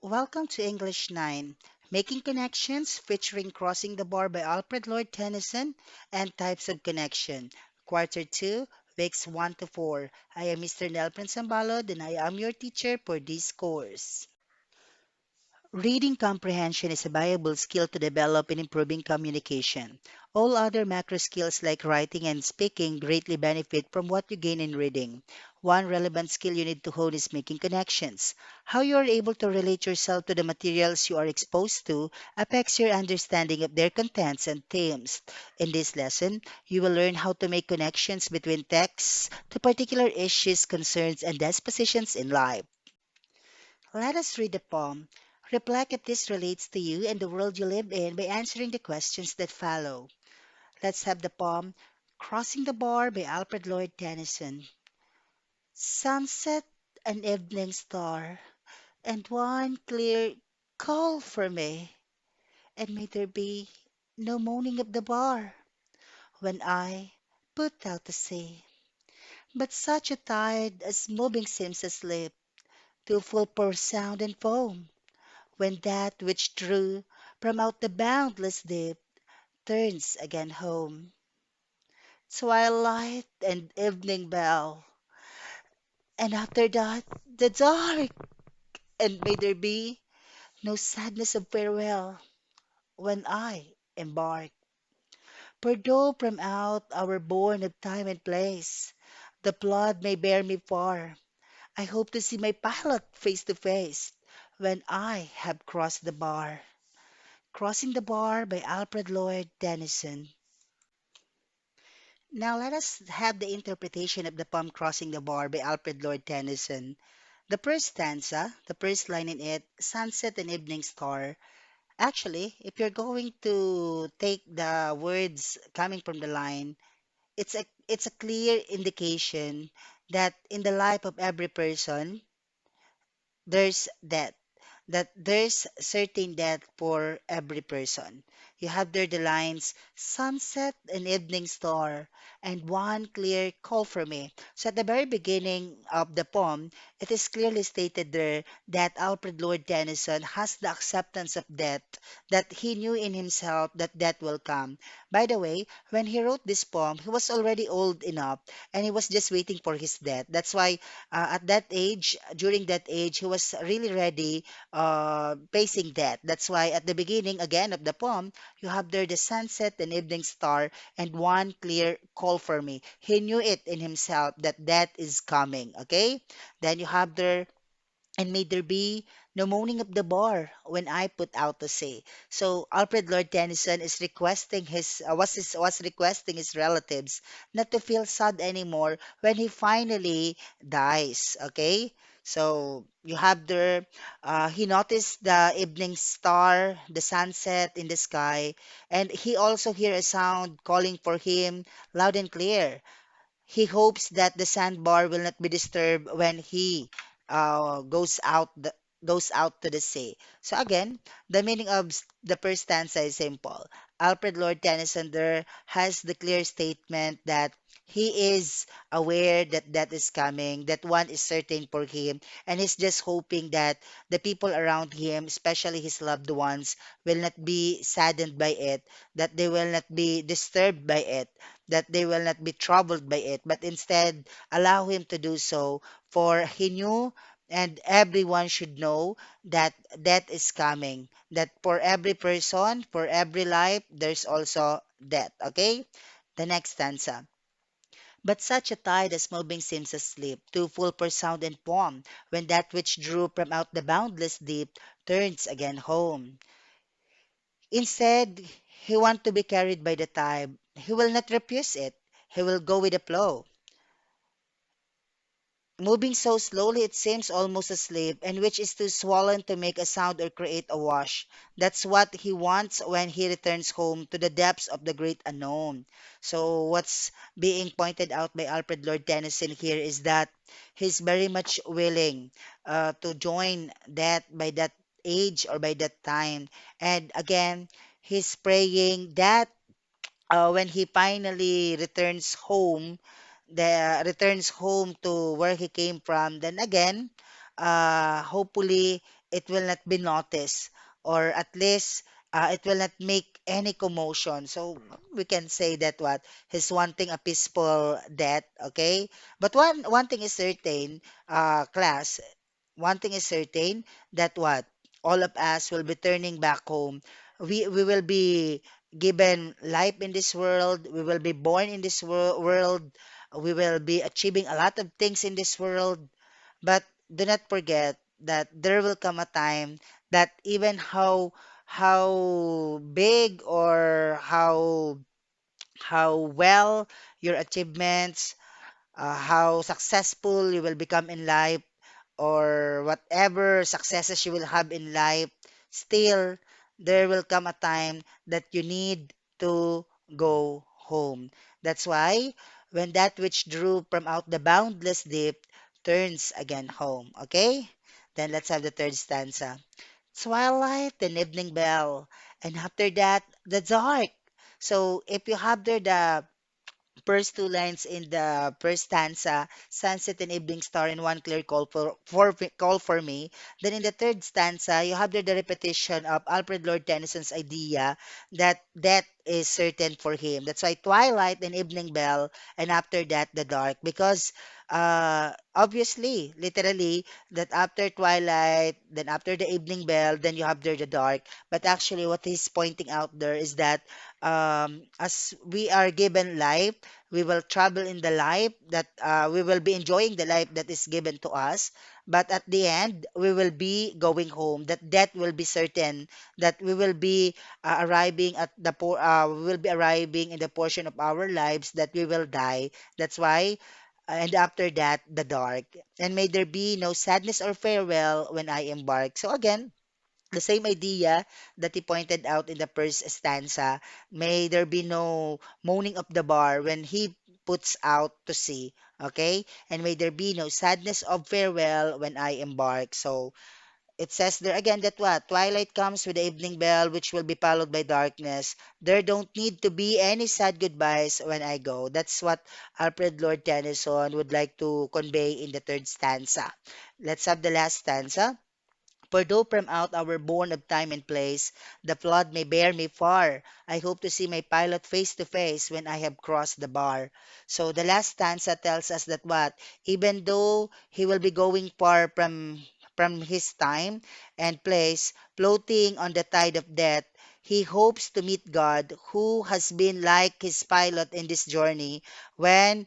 Welcome to English 9, Making Connections featuring Crossing the Bar by Alfred Lord Tennyson and Types of Connection. Quarter 2, Weeks 1 to 4. I am Mr. Nelprin Sambalod and I am your teacher for this course. Reading comprehension is a valuable skill to develop in improving communication. All other macro skills like writing and speaking greatly benefit from what you gain in reading. One relevant skill you need to hone is making connections. How you are able to relate yourself to the materials you are exposed to affects your understanding of their contents and themes. In this lesson, you will learn how to make connections between texts to particular issues, concerns, and dispositions in life. Let us read the poem. Reflect if this relates to you and the world you live in by answering the questions that follow. Let's have the poem Crossing the Bar by Alfred Lord Tennyson. Sunset, an evening star, and one clear call for me, and may there be no moaning of the bar when I put out to sea. But such a tide as moving seems asleep, too full for sound and foam. When that which drew from out the boundless deep turns again home. Twilight and evening bell, and after that the dark, and may there be no sadness of farewell when I embark. For though from out our bourne of time and place the blood may bear me far, I hope to see my pilot face to face when I have crossed the bar. Crossing the Bar by Alfred Lord Tennyson. Now let us have the interpretation of the poem Crossing the Bar by Alfred Lord Tennyson. The first stanza, the first line in it, sunset and evening star. Actually, if you're going to take the words coming from the line, it's a clear indication that in the life of every person, there's death, that there's certain death for every person. You have there the lines sunset and evening star and one clear call for me. So at the very beginning of the poem, it is clearly stated there that Alfred Lord Tennyson has the acceptance of death, that he knew in himself that death will come. By the way, when he wrote this poem, he was already old enough and he was just waiting for his death. That's why at that age, during that age, he was really ready facing death. That's why at the beginning, again, of the poem, you have there the sunset and evening star and one clear call for me. He knew it in himself that death is coming. Okay? Then you have there and may there be no moaning of the bar when I put out to sea. So Alfred Lord Tennyson is requesting was requesting his relatives not to feel sad anymore when he finally dies. Okay, so you have there. He noticed the evening star, the sunset in the sky, and he also hear a sound calling for him loud and clear. He hopes that the sandbar will not be disturbed when he goes out to the sea. So again, the meaning of the first stanza is simple. Alfred Lord Tennyson there has the clear statement that he is aware that that is coming, that one is certain for him, and he's just hoping that the people around him, especially his loved ones, will not be saddened by it, that they will not be disturbed by it, that they will not be troubled by it, but instead allow him to do so, for he knew and everyone should know that death is coming, that for every person, for every life, there's also death. Okay? The next stanza. But such a tide as moving seems asleep, too full for sound and poem, when that which drew from out the boundless deep turns again home. Instead, he wants to be carried by the tide. He will not refuse it. He will go with the flow. Moving so slowly it seems almost asleep, and which is too swollen to make a sound or create a wash. That's what he wants when he returns home to the depths of the great unknown. So what's being pointed out by Alfred Lord Tennyson here is that he's very much willing to join that by that age or by that time. And again, he's praying that when he finally returns home to where he came from, then again, hopefully it will not be noticed, or at least it will not make any commotion. So we can say that what he's wanting a peaceful death, okay? But one thing is certain, class, one thing is certain, that what all of us will be turning back home. We will be given life in this world. We will be born in this world. We will be achieving a lot of things in this world. But do not forget that there will come a time that even how big or how well your achievements, how successful you will become in life, or whatever successes you will have in life, still there will come a time that you need to go home. That's why when that which drew from out the boundless deep turns again home. Okay? Then let's have the third stanza. Twilight and evening bell, and after that, the dark. So if you have there the first two lines in the first stanza, sunset and evening star and one clear call for me. Then in the third stanza, you have there the repetition of Alfred Lord Tennyson's idea that death is certain for him. That's why twilight and evening bell, and after that the dark. Because obviously, literally, that after twilight, then after the evening bell, then you have there the dark. But actually, what he's pointing out there is that as we are given life, we will travel in the life that we will be enjoying the life that is given to us. But at the end, we will be going home. That death will be certain. That we will be arriving at we will be arriving in the portion of our lives that we will die. That's why. And after that, the dark. And may there be no sadness or farewell when I embark. So again, the same idea that he pointed out in the first stanza. May there be no moaning of the bar when he puts out to sea. Okay? And may there be no sadness of farewell when I embark. So it says there again that what? Twilight comes with the evening bell, which will be followed by darkness. There don't need to be any sad goodbyes when I go. That's what Alfred Lord Tennyson would like to convey in the third stanza. Let's have the last stanza. For though from out our bourne of time and place, the flood may bear me far, I hope to see my pilot face to face when I have crossed the bar. So the last stanza tells us that what? Even though he will be going far from his time and place, floating on the tide of death, he hopes to meet God, who has been like his pilot in this journey when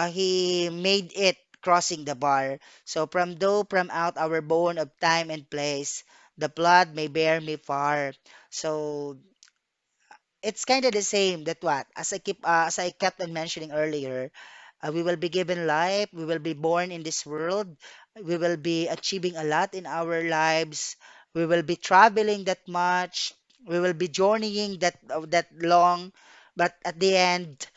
he made it crossing the bar. So from though from out our bone of time and place, the blood may bear me far. So it's kind of the same that what as I kept on mentioning earlier, we will be given life, we will be born in this world, we will be achieving a lot in our lives, we will be traveling that much, we will be journeying that long, but at the end,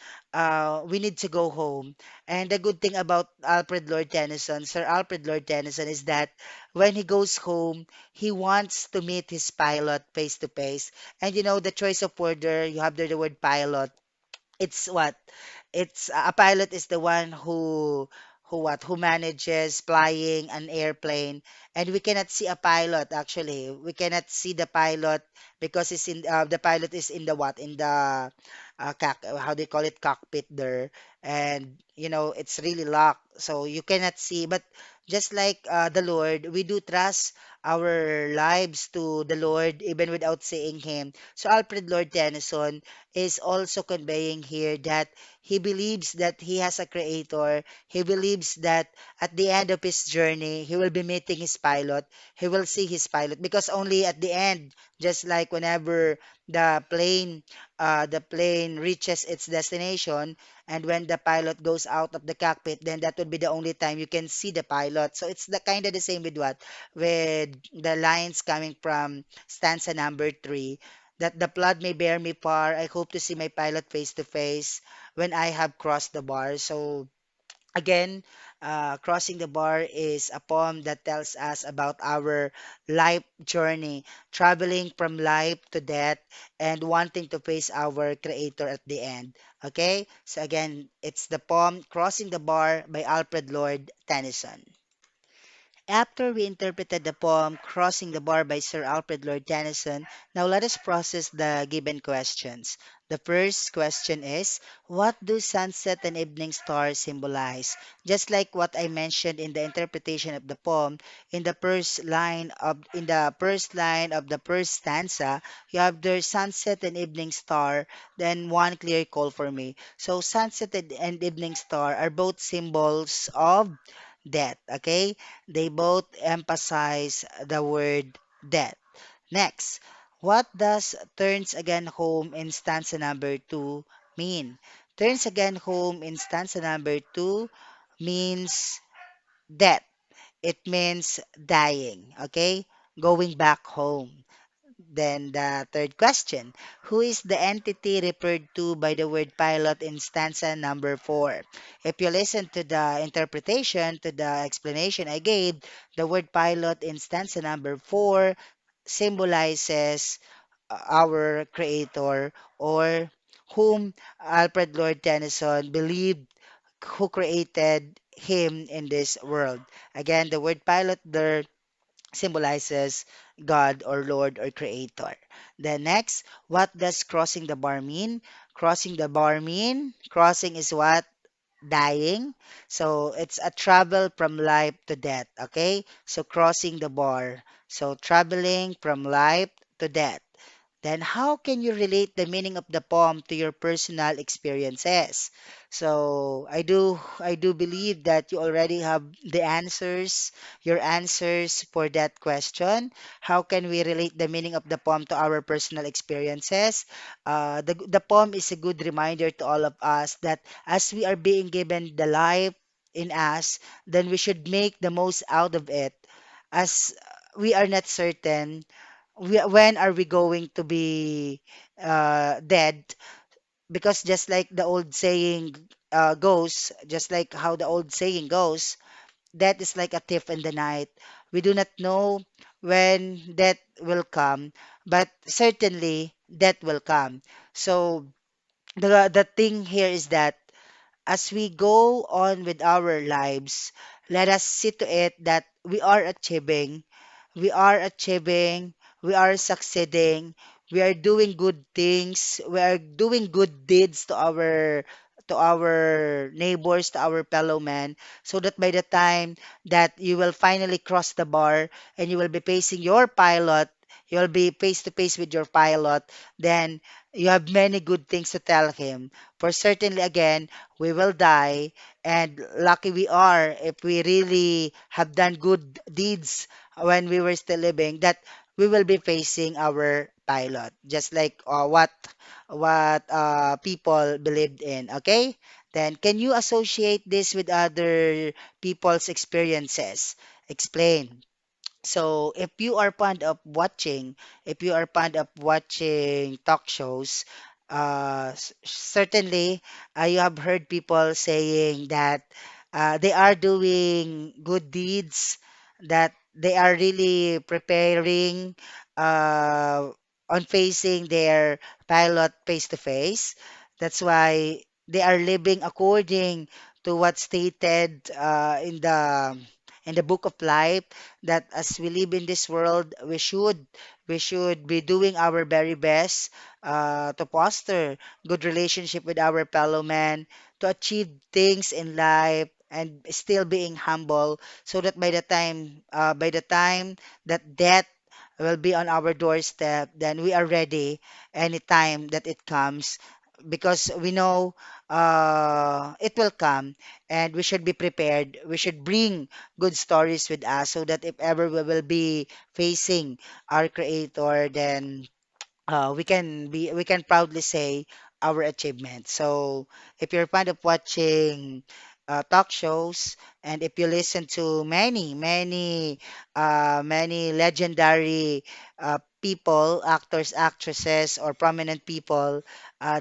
we need to go home. And the good thing about Alfred Lord Tennyson, Sir Alfred Lord Tennyson, is that when he goes home, he wants to meet his pilot face to face. And you know, the choice of word there, you have there the word pilot. It's what? It's a pilot is the one who manages flying an airplane, and we cannot see a pilot actually. We cannot see the pilot because the pilot is in the what? In the how they call it, cockpit there, and you know it's really locked, so you cannot see. But just like the Lord, we do trust our lives to the Lord even without seeing Him. So Alfred Lord Tennyson is also conveying here that he believes that he has a creator. He believes that at the end of his journey, he will be meeting his pilot. He will see his pilot because only at the end, just like whenever the plane reaches its destination, and when the pilot goes out of the cockpit, then that would be the only time you can see the pilot. So it's the kind of the same with what? With the lines coming from stanza number three, that the flood may bear me far. I hope to see my pilot face to face when I have crossed the bar. So again, Crossing the Bar is a poem that tells us about our life journey, traveling from life to death and wanting to face our Creator at the end. Okay, so again, it's the poem Crossing the Bar by Alfred Lord Tennyson. After we interpreted the poem Crossing the Bar by Sir Alfred Lord Tennyson, now let us process the given questions. The first question is, what do sunset and evening stars symbolize? Just like what I mentioned in the interpretation of the poem, in the first line of the first stanza, you have the sunset and evening star, then one clear call for me. So sunset and evening star are both symbols of death, okay? They both emphasize the word death. Next, what does turns again home in stanza number two mean? Turns again home in stanza number two means death. It means dying, okay? Going back home. Then the third question, who is the entity referred to by the word pilot in stanza number four? If you listen to the interpretation, to the explanation I gave, the word pilot in stanza number four symbolizes our creator or whom Alfred Lord Tennyson believed who created him in this world. Again, the word pilot there symbolizes God or Lord or Creator. Then next, what does crossing the bar mean? Crossing the bar mean? Crossing is what? Dying. So it's a travel from life to death. Okay? So crossing the bar. So traveling from life to death. Then how can you relate the meaning of the poem to your personal experiences? So I do believe that you already have the answers, your answers for that question. How can we relate the meaning of the poem to our personal experiences? The poem is a good reminder to all of us that as we are being given the life in us, then we should make the most out of it as we are not certain when are we going to be dead? Because just like the old saying goes, just like how the old saying goes, death is like a thief in the night. We do not know when death will come, but certainly death will come. So the thing here is that as we go on with our lives, let us see to it that we are achieving, we are succeeding, we are doing good things, we are doing good deeds to our neighbors, to our fellow men, so that by the time that you will finally cross the bar and you will be facing your pilot, you will be face to face with your pilot, then you have many good things to tell him. For certainly again, we will die, and lucky we are if we really have done good deeds when we were still living, that we will be facing our pilot, just like what people believed in. Okay, then can you associate this with other people's experiences? Explain. So if you are fond of watching talk shows, certainly you have heard people saying that they are doing good deeds, that they are really preparing on facing their pilot face to face. That's why they are living according to what stated in the book of life, that as we live in this world, we should be doing our very best to foster good relationship with our fellow man, to achieve things in life and still being humble, so that by the time that death will be on our doorstep, then we are ready anytime that it comes, because we know it will come, and we should be prepared. We should bring good stories with us, so that if ever we will be facing our creator, then we can proudly say our achievement. So if you're fond of watching talk shows, and if you listen to many legendary people, actors, actresses, or prominent people,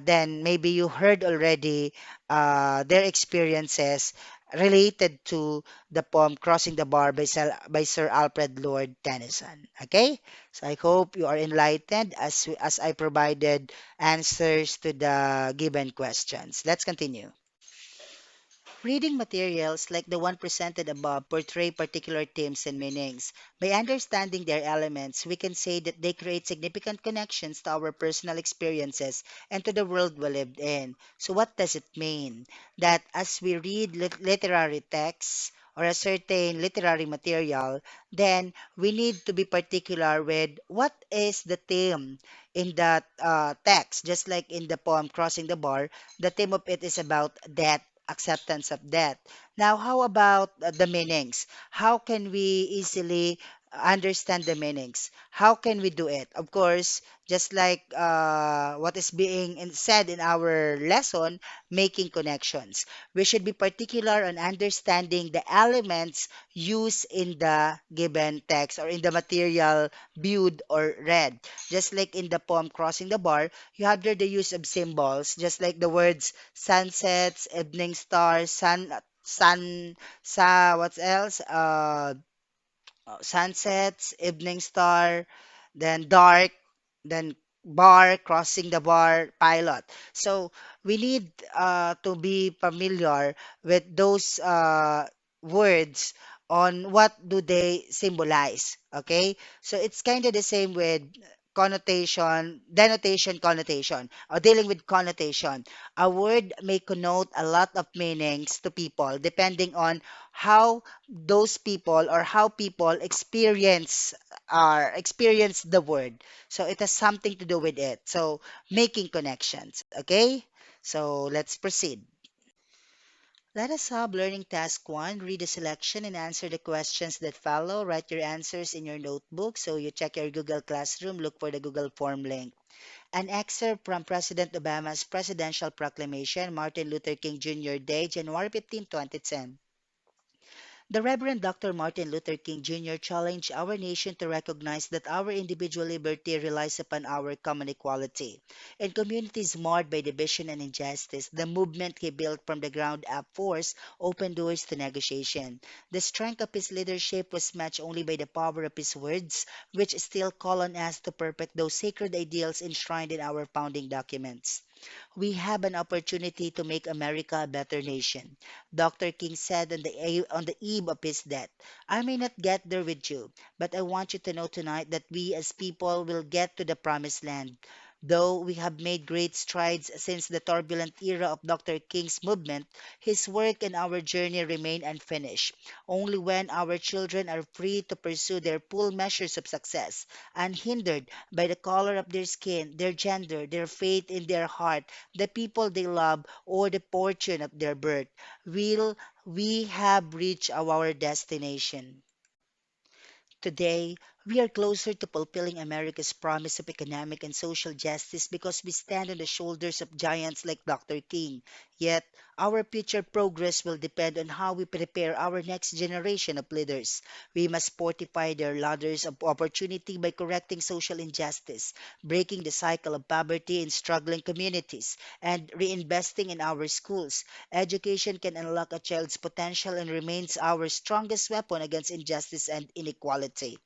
then maybe you heard already their experiences related to the poem Crossing the Bar by Sir Alfred Lord Tennyson. Okay? So I hope you are enlightened as I provided answers to the given questions. Let's continue. Reading materials like the one presented above portray particular themes and meanings. By understanding their elements, we can say that they create significant connections to our personal experiences and to the world we lived in. So, what does it mean? That as we read literary texts or a certain literary material, then we need to be particular with what is the theme in that text. Just like in the poem Crossing the Bar, the theme of it is about death, acceptance of death. Now, how about the meanings? How can we easily understand the meanings? How can we do it? Of course, just like what is being said in our lesson, making connections. We should be particular on understanding the elements used in the given text or in the material viewed or read. Just like in the poem Crossing the Bar, you have there the use of symbols, just like the words sunsets, evening stars, what else? Sunsets, evening star, then dark, then bar, crossing the bar, pilot. So we need to be familiar with those words on what do they symbolize. Okay, so it's kind of the same with connotation, denotation, connotation, or dealing with connotation. A word may connote a lot of meanings to people depending on how those people or how people experience the word. So it has something to do with it. So making connections. Okay, so let's proceed. Let us have learning task one. Read the selection and answer the questions that follow. Write your answers in your notebook. So you check your Google Classroom, look for the Google Form link. An excerpt from President Obama's presidential proclamation, Martin Luther King Jr. Day, January 15, 2010. The Reverend Dr. Martin Luther King Jr. challenged our nation to recognize that our individual liberty relies upon our common equality. In communities marred by division and injustice, the movement he built from the ground up forced open doors to negotiation. The strength of his leadership was matched only by the power of his words, which still call on us to perfect those sacred ideals enshrined in our founding documents. We have an opportunity to make America a better nation. Dr. King said on the eve of his death, I may not get there with you, but I want you to know tonight that we as people will get to the promised land. Though we have made great strides since the turbulent era of Dr. King's movement, his work and our journey remain unfinished. Only when our children are free to pursue their full measures of success, unhindered by the color of their skin, their gender, their faith in their heart, the people they love, or the fortune of their birth, will we have reached our destination. Today, we are closer to fulfilling America's promise of economic and social justice because we stand on the shoulders of giants like Dr. King. Yet, our future progress will depend on how we prepare our next generation of leaders. We must fortify their ladders of opportunity by correcting social injustice, breaking the cycle of poverty in struggling communities, and reinvesting in our schools. Education can unlock a child's potential and remains our strongest weapon against injustice and inequality.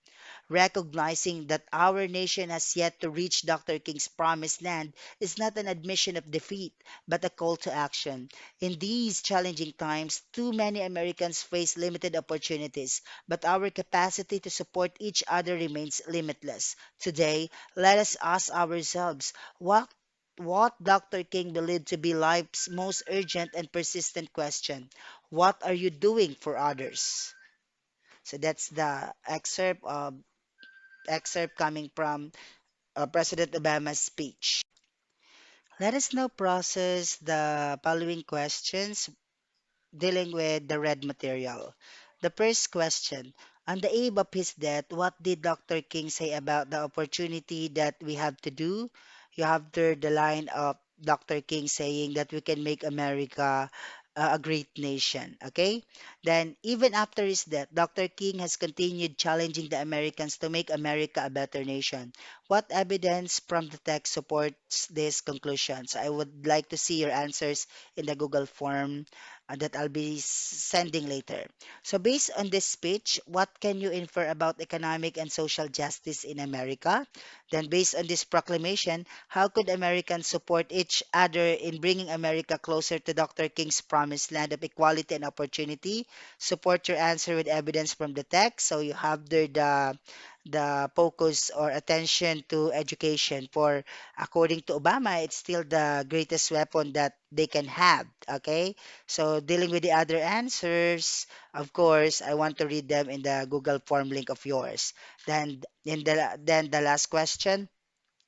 Recognizing that our nation has yet to reach Dr. King's promised land is not an admission of defeat, but a call to action. In these challenging times, too many Americans face limited opportunities, but our capacity to support each other remains limitless. Today, let us ask ourselves what Dr. King believed to be life's most urgent and persistent question. What are you doing for others? So that's the excerpt coming from President Obama's speech. Let us now process the following questions dealing with the red material. The first question, on the eve of his death, what did Dr. King say about the opportunity that we have to do? You have heard the line of Dr. King saying that we can make America a great nation. Okay? Then, even after his death, Dr. King has continued challenging the Americans to make America a better nation. What evidence from the text supports this conclusion? So I would like to see your answers in the Google form that I'll be sending later. So, based on this speech, what can you infer about economic and social justice in America? Then, based on this proclamation, how could Americans support each other in bringing America closer to Dr. King's promised land of equality and opportunity? Support your answer with evidence from the text. So, you have there the focus or attention to education for according to Obama, it's still the greatest weapon that they can have. Okay, so dealing with the other answers, of course, I want to read them in the Google form link of yours. Then the last question.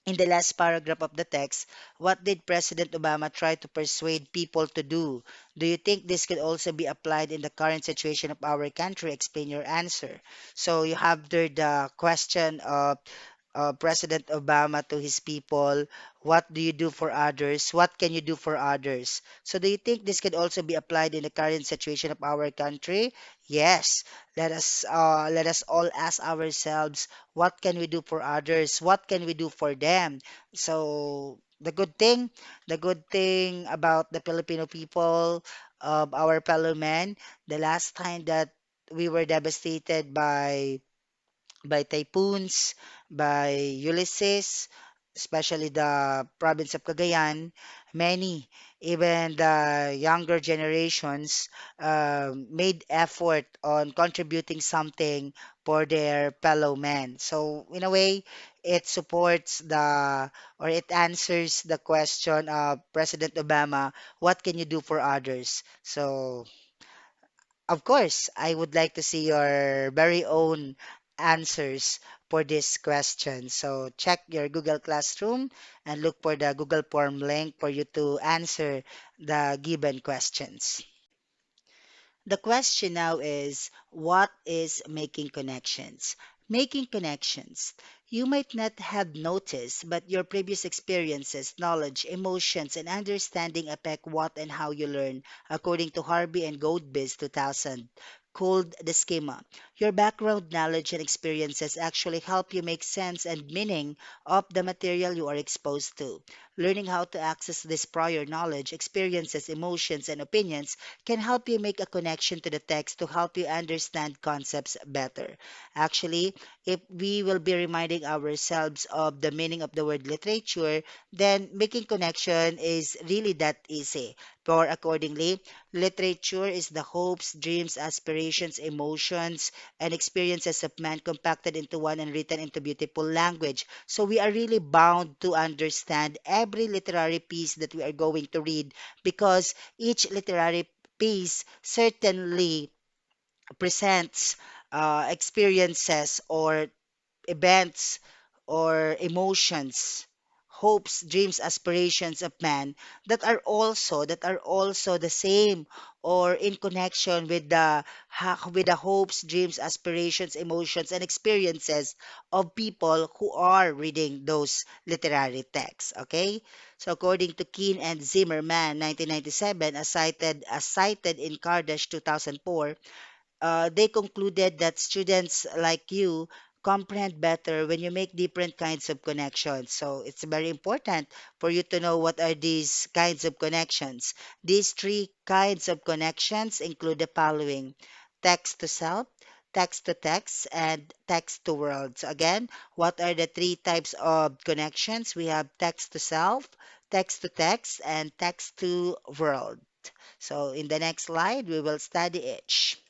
In the last paragraph of the text, what did President Obama try to persuade people to do? Do you think this could also be applied in the current situation of our country? Explain your answer. So you have there the question of President Obama to his people, what do you do for others? What can you do for others? So, do you think this could also be applied in the current situation of our country? Yes. Let us all ask ourselves, what can we do for others? What can we do for them? So, the good thing about the Filipino people, our fellow men, the last time that we were devastated by typhoons, by Ulysses, especially the province of Cagayan, many, even the younger generations, made effort on contributing something for their fellow men. So, in a way, it supports or it answers the question of President Obama, what can you do for others? So, of course, I would like to see your very own answers for this question. So check your Google Classroom and look for the Google Form link for you to answer the given questions. The question now is, what is making connections? Making connections. You might not have noticed, but your previous experiences, knowledge, emotions, and understanding affect what and how you learn, according to Harvey and Goldbiz 2000. Called the schema. Your background knowledge and experiences actually help you make sense and meaning of the material you are exposed to. Learning how to access this prior knowledge, experiences, emotions, and opinions can help you make a connection to the text to help you understand concepts better. Actually, if we will be reminding ourselves of the meaning of the word literature, then making connection is really that easy. For accordingly, literature is the hopes, dreams, aspirations, emotions, and experiences of man compacted into one and written into beautiful language. So we are really bound to understand every literary piece that we are going to read because each literary piece certainly presents experiences or events or emotions, hopes, dreams, aspirations of man that are also the same or in connection with the hopes, dreams, aspirations, emotions, and experiences of people who are reading those literary texts. Okay, so according to Keane and Zimmerman, 1997, as cited in Kardash 2004, they concluded that students like you comprehend better when you make different kinds of connections. So it's very important for you to know what are these kinds of connections. These three kinds of connections include the following: text to self, text to text, and text to world. So again, what are the three types of connections? We have text to self, text to text, and text to world. So in the next slide, we will study each.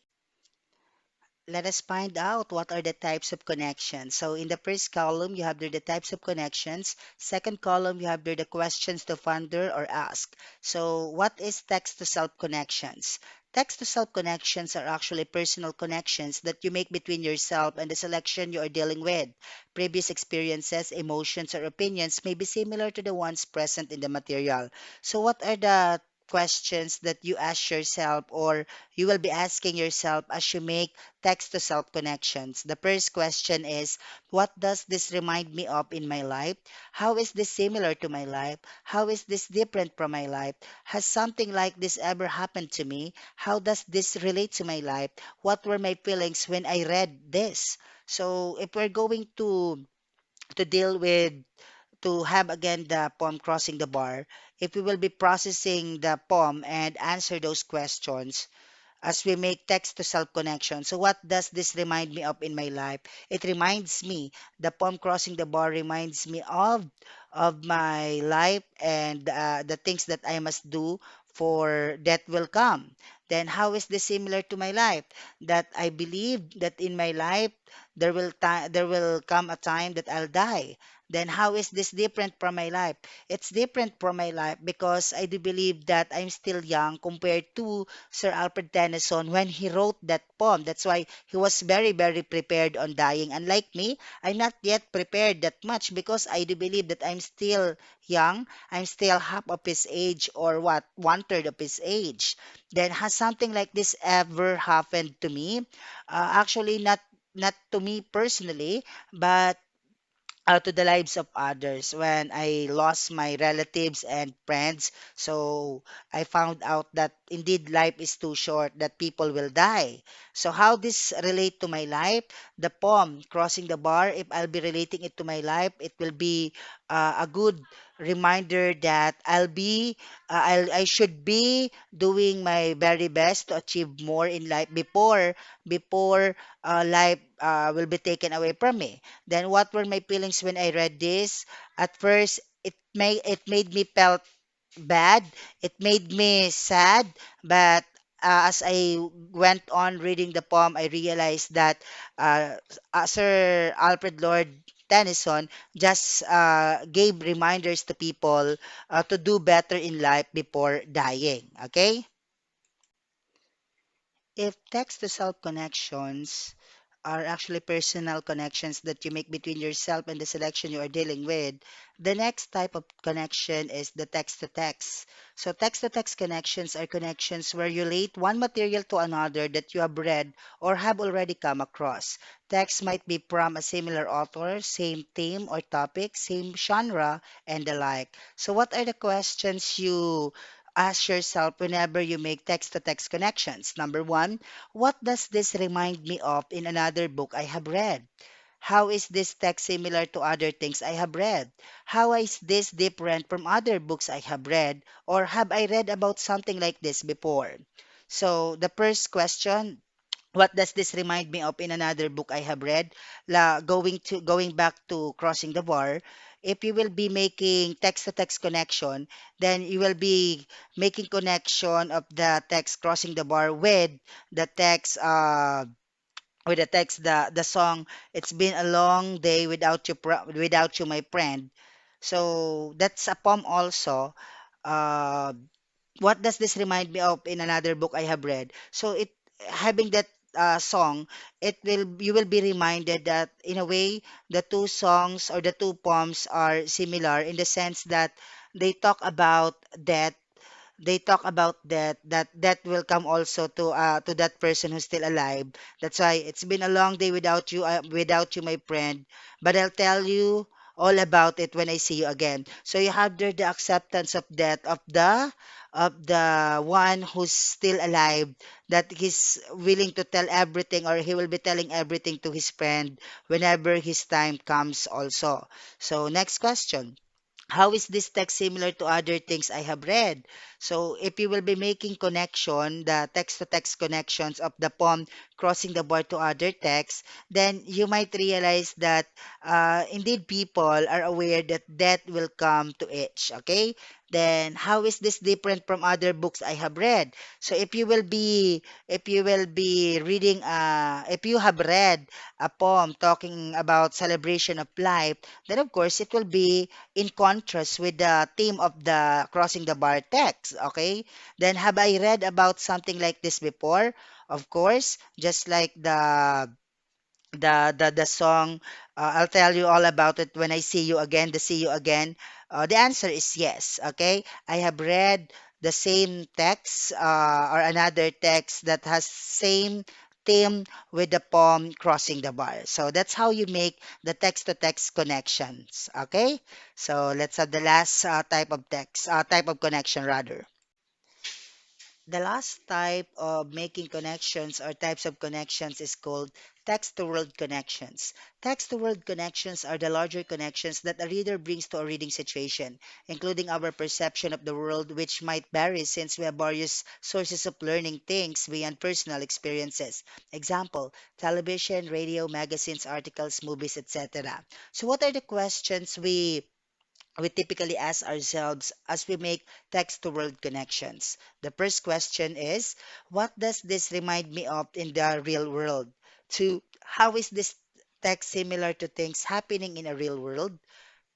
Let us find out what are the types of connections. So in the first column, you have there the types of connections. Second column, you have there the questions to ponder or ask. So what is text to self connections? Text to self connections are actually personal connections that you make between yourself and the selection you are dealing with. Previous experiences, emotions, or opinions may be similar to the ones present in the material. So what are the questions that you ask yourself or you will be asking yourself as you make text to self connections? The first question is, what does this remind me of in my life? How is this similar to my life? How is this different from my life? Has something like this ever happened to me? How does this relate to my life? What were my feelings when I read this? So if we're going to deal with to have again the poem crossing the bar, if we will be processing the poem and answer those questions as we make text to self connection. So, what does this remind me of in my life? It reminds me, the poem crossing the bar reminds me of my life and the things that I must do for that will come. Then, how is this similar to my life? That I believe that in my life there will come a time that I'll die. Then, how is this different from my life? It's different from my life because I do believe that I'm still young compared to Sir Alfred Tennyson when he wrote that poem. That's why he was very, very prepared on dying. Unlike me, I'm not yet prepared that much because I do believe that I'm still young. I'm still half of his age or what, one third of his age. Then has something like this ever happened to me? Actually, not to me personally, but to the lives of others when I lost my relatives and friends. So I found out that indeed life is too short, that people will die. So how this relate to my life? The poem Crossing the Bar, if I'll be relating it to my life, it will be a good reminder that I should be doing my very best to achieve more in life before life will be taken away from me. Then what were my feelings when I read this? At first, it made me felt bad. It made me sad, but as I went on reading the poem, I realized that Sir Alfred Lord Tennyson just gave reminders to people to do better in life before dying. Okay? If text to self connections are actually personal connections that you make between yourself and the selection you are dealing with, the next type of connection is the text to text. So, text to text connections are connections where you relate one material to another that you have read or have already come across. Text might be from a similar author, same theme or topic, same genre, and the like. So, what are the questions you ask yourself whenever you make text to text connections? Number one, what does this remind me of in another book I have read? How is this text similar to other things I have read? How is this different from other books I have read? Or have I read about something like this before? So, the first question, what does this remind me of in another book I have read? Going back to Crossing the Bar, if you will be making text to text connection, then you will be making connection of the text Crossing the Bar the text the song It's Been a Long Day Without You My Friend. So that's a poem also. Uh, what does this remind me of in another book I have read? So it having that song, it will you will be reminded that in a way the two songs or the two poems are similar in the sense that they talk about death that will come also to that person who's still alive. That's why it's been a long day without you, my friend. But I'll tell you all about it when I see you again. So you have there the acceptance of death of the one who's still alive, that he's willing to tell everything or he will be telling everything to his friend whenever his time comes also. So next question. How is this text similar to other things I have read? So, if you will be making connection, the text-to-text connections of the poem crossing the board to other texts, then you might realize that indeed people are aware that death will come to each. Okay? Then, how is this different from other books I have read? So, if you have read a poem talking about celebration of life, then of course it will be in contrast with the theme of the crossing the bar text. Okay, then have I read about something like this before? Of course, just like the song, I'll tell you all about it when I see you again, the see you again. The answer is yes. Okay, I have read the same text or another text that has same theme with the poem crossing the bar. So that's how you make the text to text connections. Okay, so let's have the last type of connection rather. The last type of making connections or types of connections is called text-to-world connections. Text-to-world connections are the larger connections that a reader brings to a reading situation, including our perception of the world, which might vary since we have various sources of learning things beyond personal experiences. Example, television, radio, magazines, articles, movies, etc. So what are the questions we typically ask ourselves as we make text to world connections? The first question is, what does this remind me of in the real world? Two, how is this text similar to things happening in a real world?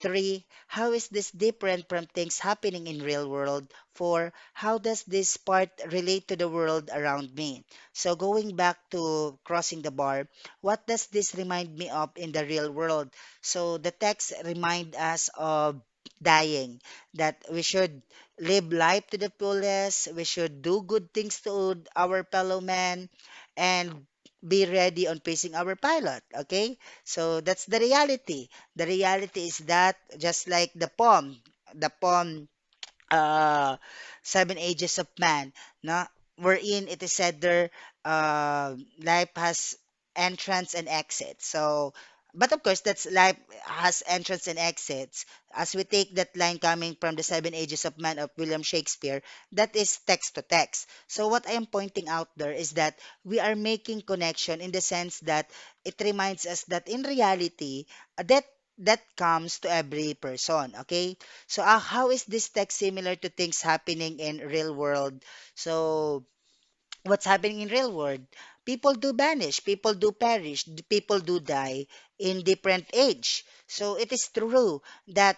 Three, how is this different from things happening in real world? Four, how does this part relate to the world around me? So going back to crossing the bar, what does this remind me of in the real world? So the text remind us of dying, that we should live life to the fullest, we should do good things to our fellow man, and be ready on facing our pilot. Okay? So that's the reality. The reality is that just like the poem uh, Seven Ages of Man, no? Wherein it is said there, life has entrance and exit. So, but of course, that's life has entrance and exits. As we take that line coming from the Seven Ages of Man of William Shakespeare, that is text to text. So what I am pointing out there is that we are making connection in the sense that it reminds us that in reality, that comes to every person. Okay, so how is this text similar to things happening in real world? So what's happening in real world? People do vanish, people do perish, people do die in different age. So it is true that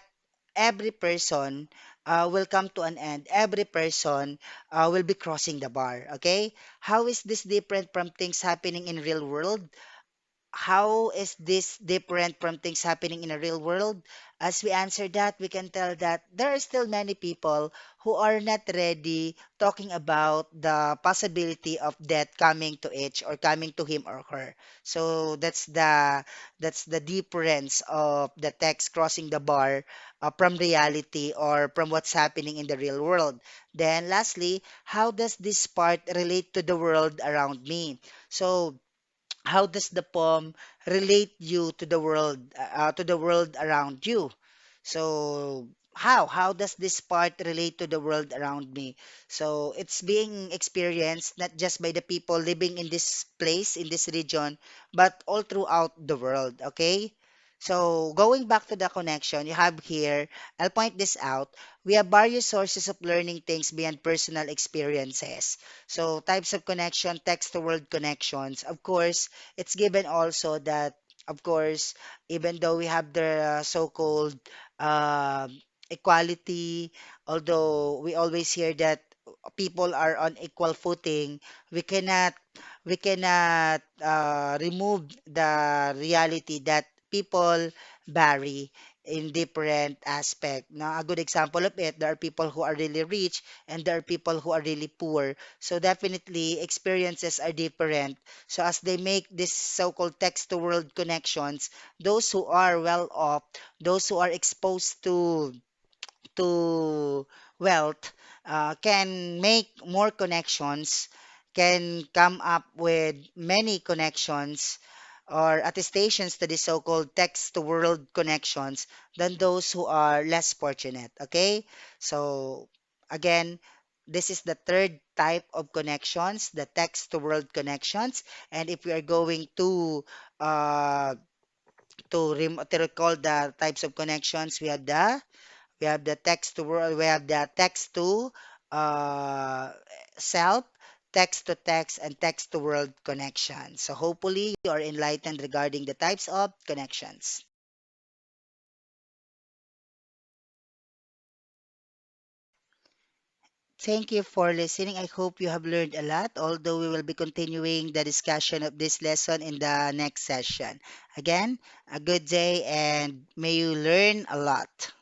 every person will come to an end. Every person will be crossing the bar. Okay, how is this different from things happening in real world? How is this different from things happening in the real world? As we answer that, we can tell that there are still many people who are not ready talking about the possibility of death coming to each or coming to him or her. So that's the difference of the text crossing the bar from reality or from what's happening in the real world. Then lastly, how does this part relate to the world around me? So how does the poem relate you to the world around you? So how does this part relate to the world around me? So it's being experienced not just by the people living in this place, in this region, but all throughout the world. Okay, so going back to the connection you have here, I'll point this out. We have various sources of learning things beyond personal experiences. So types of connection, text to world connections. Of course, it's given also that, of course, even though we have the so-called equality, although we always hear that people are on equal footing, we cannot remove the reality that people vary in different aspect. Now, a good example of it, there are people who are really rich and there are people who are really poor. So definitely experiences are different. So as they make this so-called text to world connections, those who are well off, those who are exposed to wealth can make more connections, can come up with many connections or attestations to the so-called text to world connections than those who are less fortunate. Okay? So, again, this is the third type of connections, the text to world connections. And if we are going uh, to recall the types of connections, we have the text to world, we have the text to uh, self, text to text, and text to world connection. So hopefully you are enlightened regarding the types of connections. Thank you for listening. I hope you have learned a lot, although we will be continuing the discussion of this lesson in the next session. Again, a good day and may you learn a lot.